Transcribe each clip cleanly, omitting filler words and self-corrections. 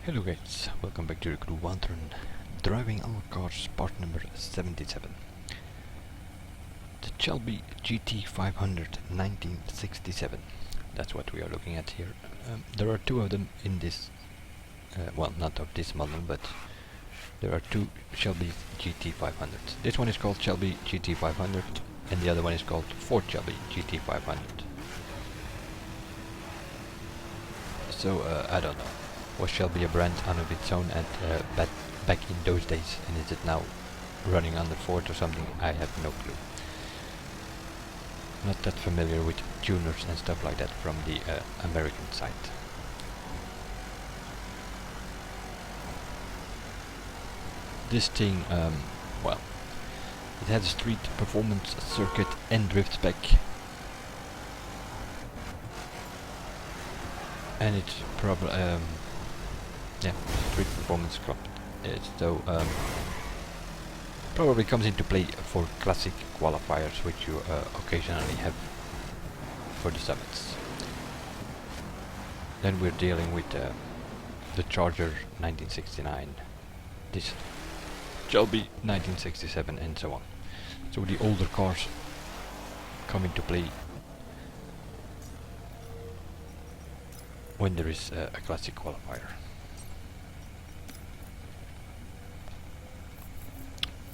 Hello guys, welcome back to the crew Wandern, driving our car's part number 77. The Shelby GT500 1967. That's what we are looking at here. There are two of them in this, well, not of this model, but there are two Shelby GT500s. This one is called Shelby GT500 and the other one is called Ford Shelby GT500. So, I don't know. Was Shelby a brand on of its own at back in those days, and is it now running under Ford or something? I have no clue. Not that familiar with tuners and stuff like that from the American side. This thing, well, it has a street performance circuit and drift spec. And it's probably yeah, street performance club. So probably comes into play for classic qualifiers, which you occasionally have for the summits. Then we're dealing with the Charger 1969, this Shelby 1967, and so on. So the older cars come into play when there is a classic qualifier.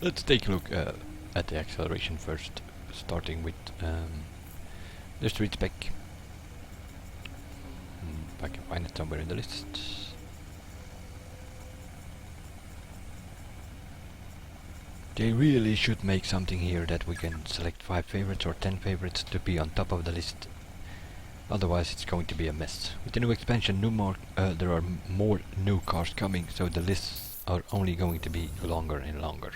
Let's take a look at the acceleration first, starting with the street spec. If I can find it somewhere in the list. They really should make something here that we can select 5 favorites or 10 favorites to be on top of the list. Otherwise it's going to be a mess. With the new expansion, there are more new cars coming, so the lists are only going to be longer and longer.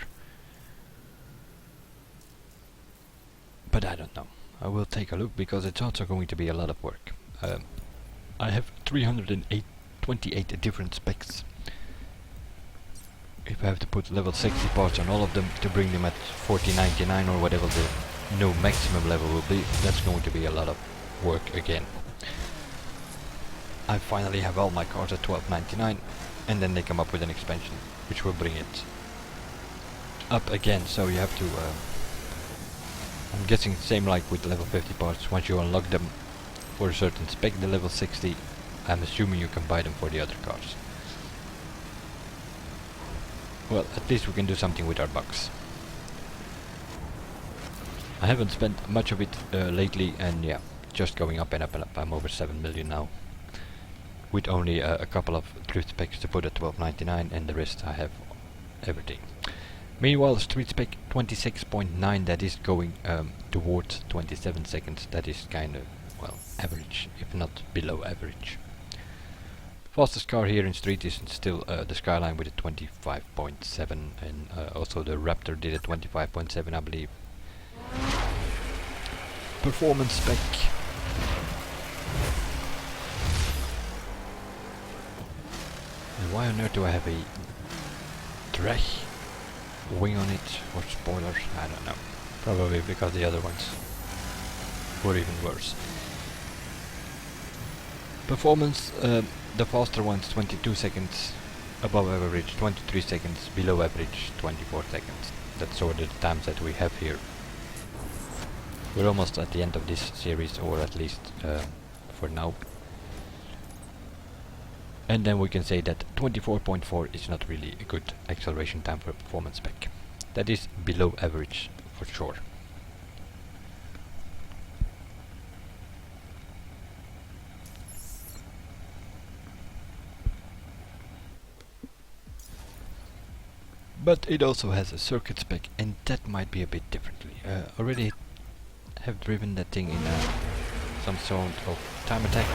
But I don't know. I will take a look because it's also going to be a lot of work. I have 328 different specs. If I have to put level 60 parts on all of them to bring them at 4099 or whatever the no maximum level will be, that's going to be a lot of work again. I finally have all my cars at 1299, and then they come up with an expansion which will bring it up again, so you have to I'm guessing same like with level 50 parts. Once you unlock them for a certain spec, the level 60, I'm assuming you can buy them for the other cars. Well, at least we can do something with our bucks. I haven't spent much of it lately, and yeah, just going up and up and up. I'm over 7 million now, with only a couple of drift specs to put at 1299, and the rest I have everything. Meanwhile, street spec 26.9, that is going towards 27 seconds. That is kind of, well, average, if not below average. Fastest car here in street is still the Skyline with a 25.7, and also the Raptor did a 25.7, I believe. Performance spec. And why on earth do I have a drag wing on it, or spoilers? I don't know. Probably because the other ones were even worse. Performance, the faster ones 22 seconds above average, 23 seconds below average, 24 seconds. That's sort of the times that we have here. We're almost at the end of this series, or at least for now. And then we can say that 24.4 is not really a good acceleration time for a performance spec. That is below average for sure. But it also has a circuit spec, and that might be a bit differently. Already have driven that thing in some sort of time attack.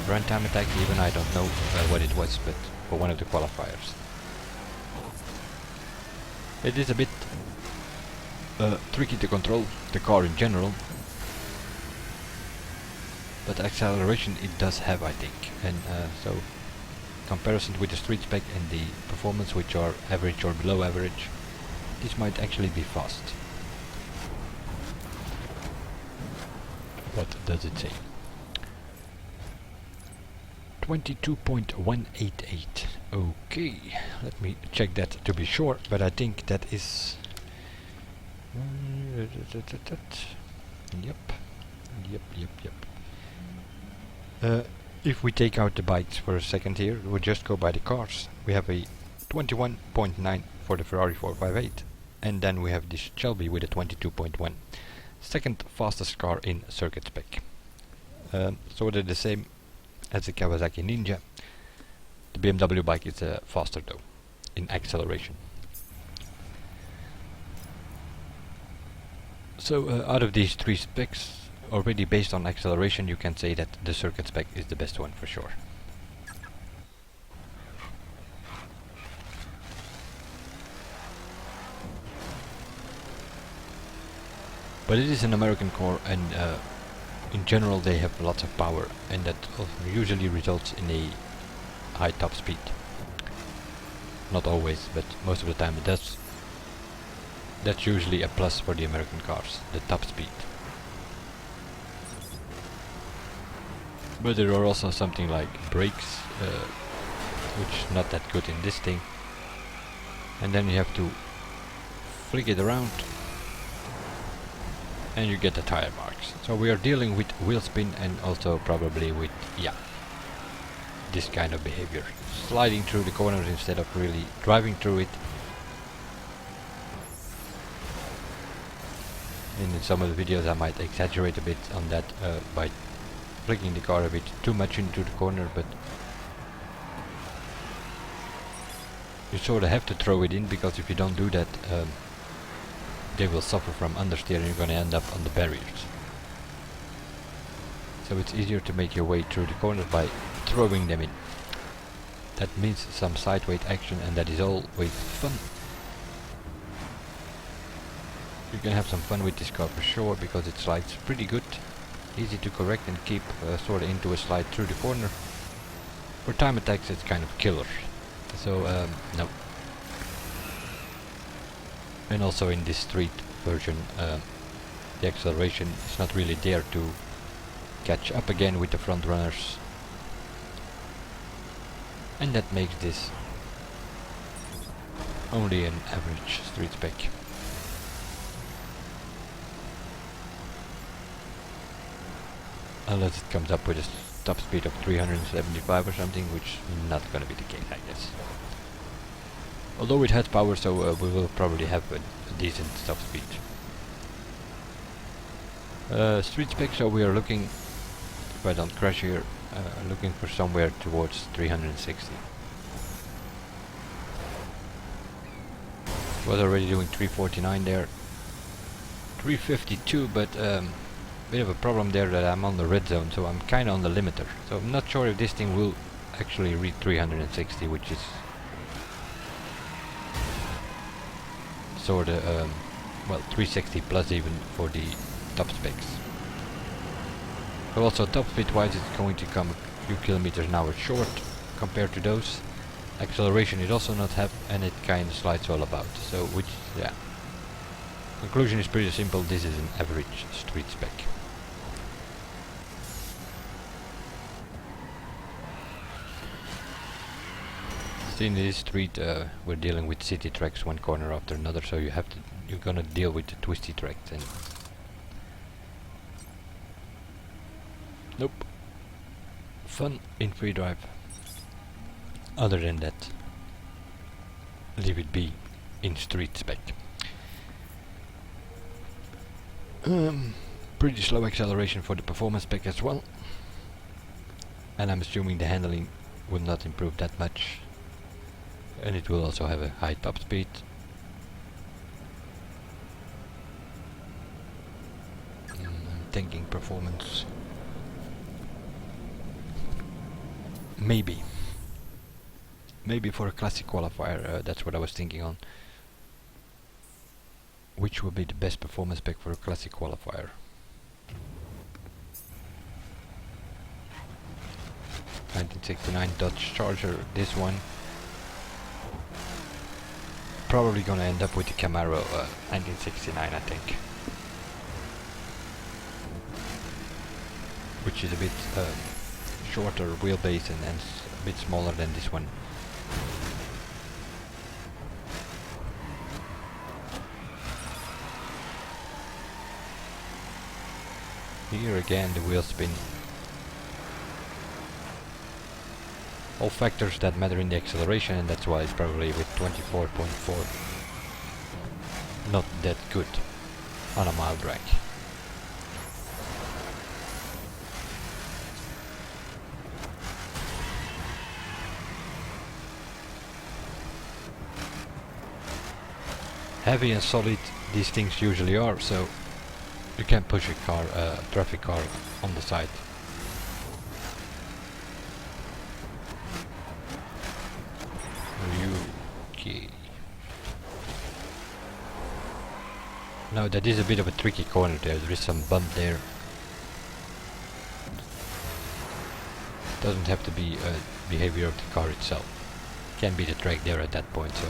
Run time attack even, I don't know what it was, but for one of the qualifiers. It is a bit tricky to control the car in general, but acceleration it does have, I think, and so comparison with the street spec and the performance, which are average or below average, this might actually be fast. What does it say? 22.188. Okay, let me check that to be sure, but I think that is... Yep. If we take out the bikes for a second here, we'll just go by the cars. We have a 21.9 for the Ferrari 458, and then we have this Shelby with a 22.1. Second fastest car in circuit spec. So they're the same as the Kawasaki Ninja. The BMW bike is faster though, in acceleration. So out of these three specs, already based on acceleration, you can say that the circuit spec is the best one for sure. But it is an American car, and in general they have lots of power, and that usually results in a high top speed. Not always, but most of the time it does. That's usually a plus for the American cars, the top speed. But there are also something like brakes, which is not that good in this thing. And then you have to flick it around, and you get the tire marks. So we are dealing with wheel spin and also probably with, yeah, this kind of behavior. Sliding through the corners instead of really driving through it. And in some of the videos I might exaggerate a bit on that by flicking the car a bit too much into the corner, but you sort of have to throw it in, because if you don't do that, they will suffer from understeer and you're going to end up on the barriers. So it's easier to make your way through the corners by throwing them in. That means some side weight action, and that is always fun. You can have some fun with this car for sure, because it slides pretty good. Easy to correct and keep sort of into a slide through the corner. For time attacks it's kind of killer. So no. And also in this street version the acceleration is not really there to catch up again with the front runners. And that makes this only an average street spec. Unless it comes up with a top speed of 375 or something, which is not gonna be the case, I guess. Although it has power, so we will probably have a decent top speed. Street spec, so we are looking, if I don't crash here, looking for somewhere towards 360. Was already doing 349 there. 352, but bit of a problem there that I'm on the red zone, so I'm kind of on the limiter. So I'm not sure if this thing will actually read 360, which is sort of, well, 360 plus even for the top specs. But also top speed wise it's going to come a few kilometers an hour short compared to those. Acceleration it also not have, and it kind of slides all about. So which, yeah. Conclusion is pretty simple, this is an average street spec. In this street we're dealing with city tracks one corner after another, so you're gonna deal with the twisty tracks, and nope, fun in free drive. Other than that, leave it be in street spec. Pretty slow acceleration for the performance spec as well, and I'm assuming the handling will not improve that much. And it will also have a high top speed. I'm thinking performance. Maybe for a classic qualifier, that's what I was thinking on. Which would be the best performance spec for a classic qualifier? (1969) Dodge Charger, this one. Probably gonna end up with the Camaro 1969, I think. Which is a bit shorter wheelbase and a bit smaller than this one. Here again the wheel spin. All factors that matter in the acceleration, and that's why it's probably with 24.4 not that good on a mile drag. Heavy and solid these things usually are, so you can push a car, traffic car on the side. Okay. Now that is a bit of a tricky corner there. There is some bump there. Doesn't have to be behavior of the car itself. Can be the track there at that point. So.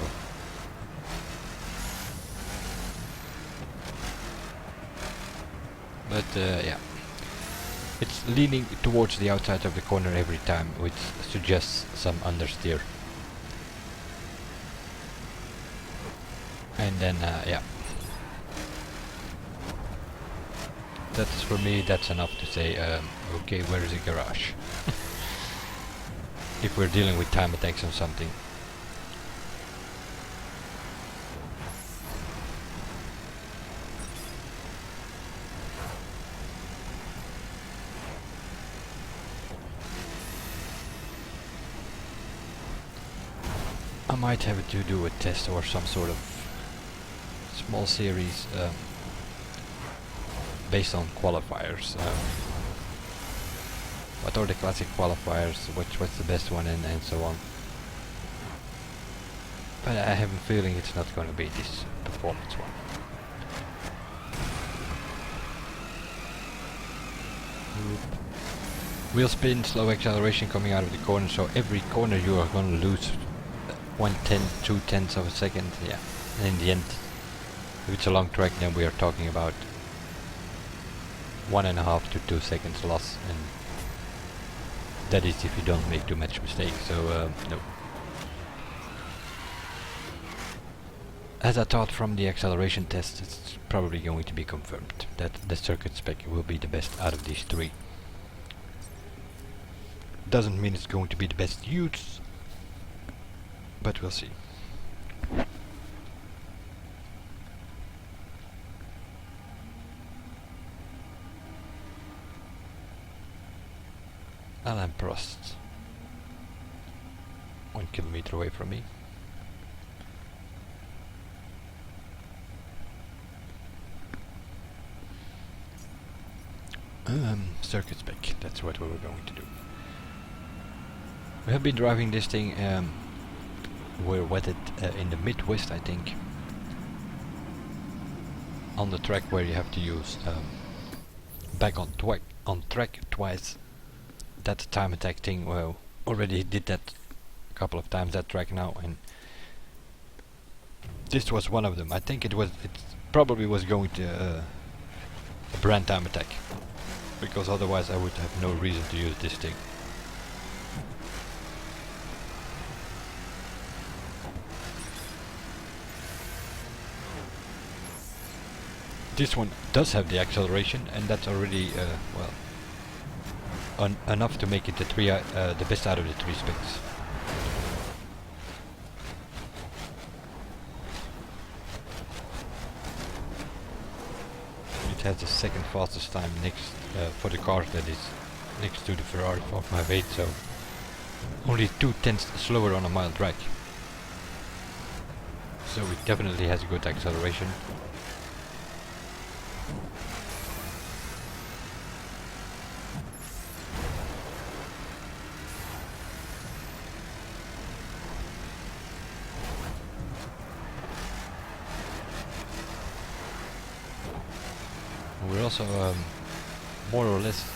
But yeah, it's leaning towards the outside of the corner every time, which suggests some understeer. And then yeah, that's for me. That's enough to say, okay, where is the garage? If we're dealing with time attacks on something. I might have to do a test or some sort of small series based on qualifiers. What are the classic qualifiers? What's the best one, and so on. But I have a feeling it's not going to be this performance one. Wheel spin, slow acceleration coming out of the corner. So every corner you are going to lose 1/10, 2/10 of a second. Yeah, and in the end, if it's a long track, then we are talking about 1.5 to 2 seconds loss, and that is if you don't make too much mistakes. So no. As I thought from the acceleration test, it's probably going to be confirmed that the circuit spec will be the best out of these three. Doesn't mean it's going to be the best use, but we'll see. Alain Prost, 1 kilometer away from me. Circuit spec, that's what we were going to do. We have been driving this thing, we're wetted in the Midwest, I think, on the track where you have to use back on track twice. That time attack thing, well, already did that a couple of times, that track now, and this was one of them. I think it probably was going to a brand time attack, because otherwise I would have no reason to use this thing. This one does have the acceleration, and that's already well, enough to make it the best out of the three specs. It has the second fastest time next for the car that is next to the Ferrari 458, so only 2/10 slower on a mile drag. So it definitely has a good acceleration. We're also more or less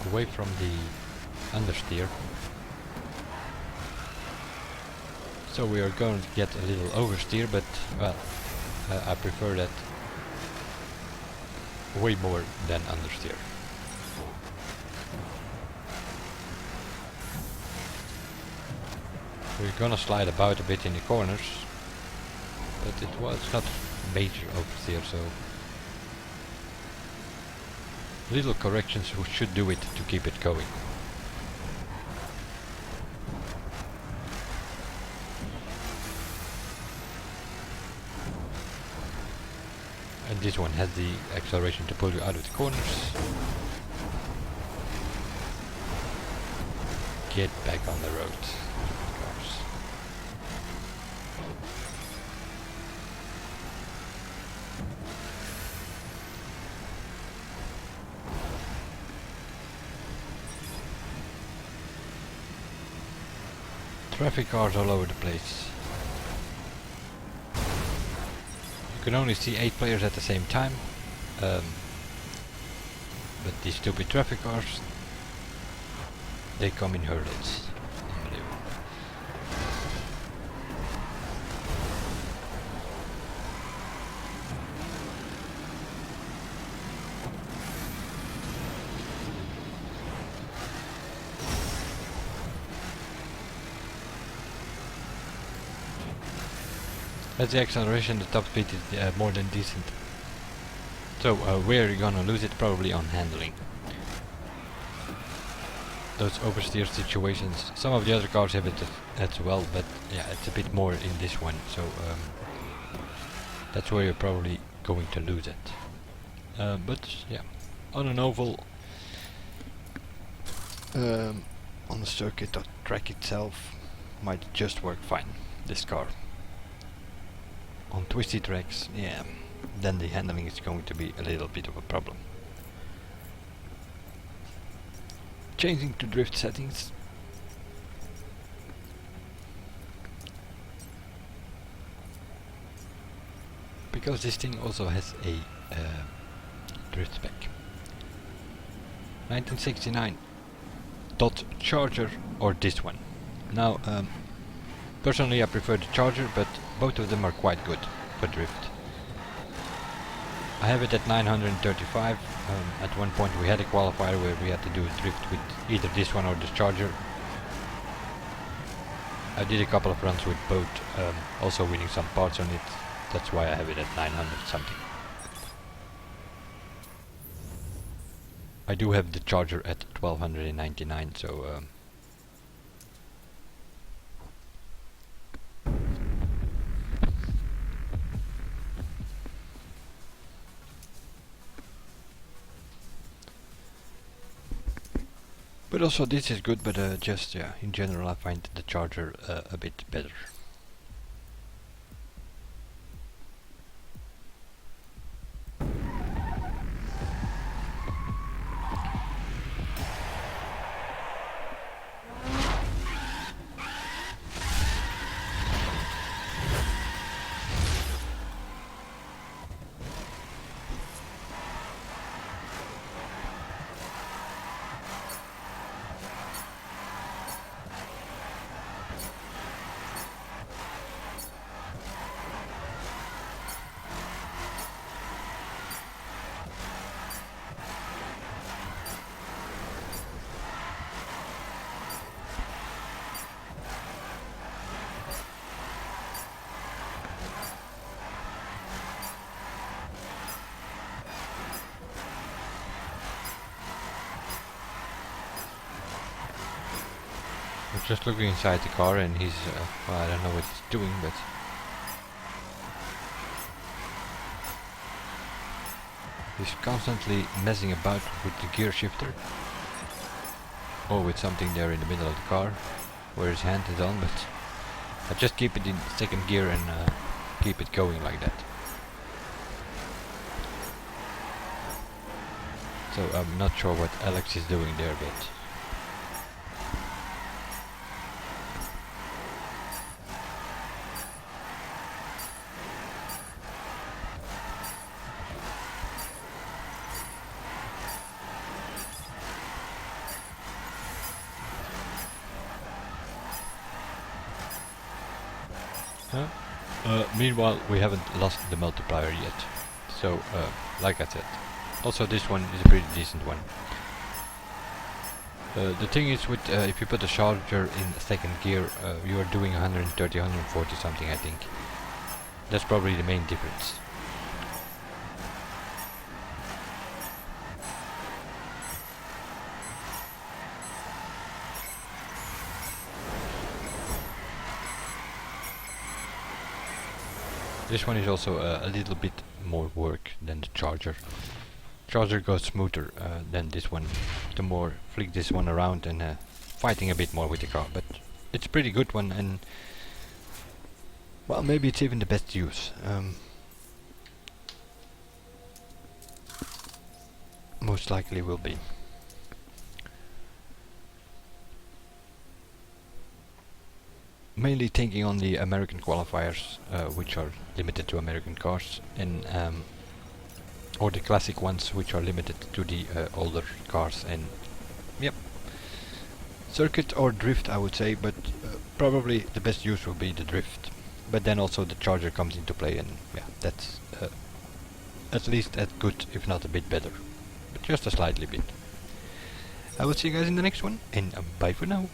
away from the understeer, so we are going to get a little oversteer, but well, I prefer that way more than understeer. We're gonna slide about a bit in the corners, but it was not major oversteer, so little corrections should do it to keep it going. And this one has the acceleration to pull you out of the corners. Get back on the road, cars. Traffic cars all over the place. You can only see 8 players at the same time, but these stupid traffic cars, they come in herds. Unbelievable. As the acceleration, the top speed is more than decent. So where you're gonna lose it? Probably on handling. Those oversteer situations, some of the other cars have it as well, but yeah, it's a bit more in this one, so that's where you're probably going to lose it. But yeah, on an oval, on the circuit or track itself, might just work fine, this car. On twisty tracks, yeah, then the handling is going to be a little bit of a problem. Changing to drift settings. Because this thing also has a drift spec. 1969 dot Charger or this one. Now personally I prefer the Charger, but both of them are quite good for drift. I have it at 935. At one point we had a qualifier where we had to do a drift with either this one or the Charger. I did a couple of runs with both, also winning some parts on it. That's why I have it at 900 something. I do have the Charger at 1299, so but also this is good, but just yeah, in general I find the Charger a bit better. I'm just looking inside the car and he's, well, I don't know what he's doing, but he's constantly messing about with the gear shifter or with something there in the middle of the car where his hand is on, but I just keep it in second gear and keep it going like that. So I'm not sure what Alex is doing there, but meanwhile we haven't lost the multiplier yet, so like I said, also this one is a pretty decent one. The thing is with if you put the charger in second gear, you are doing 130, 140 something, I think. That's probably the main difference. This one is also a little bit more work than the charger. Charger goes smoother than this one. The more flick this one around and fighting a bit more with the car, but it's a pretty good one, and well, maybe it's even the best use. Most likely will be. Mainly thinking on the American qualifiers, which are limited to American cars, and or the classic ones, which are limited to the older cars. And yep, circuit or drift, I would say, but probably the best use will be the drift. But then also the charger comes into play, and yeah, that's at least as good, if not a bit better, but just a slightly bit. I will see you guys in the next one, and bye for now.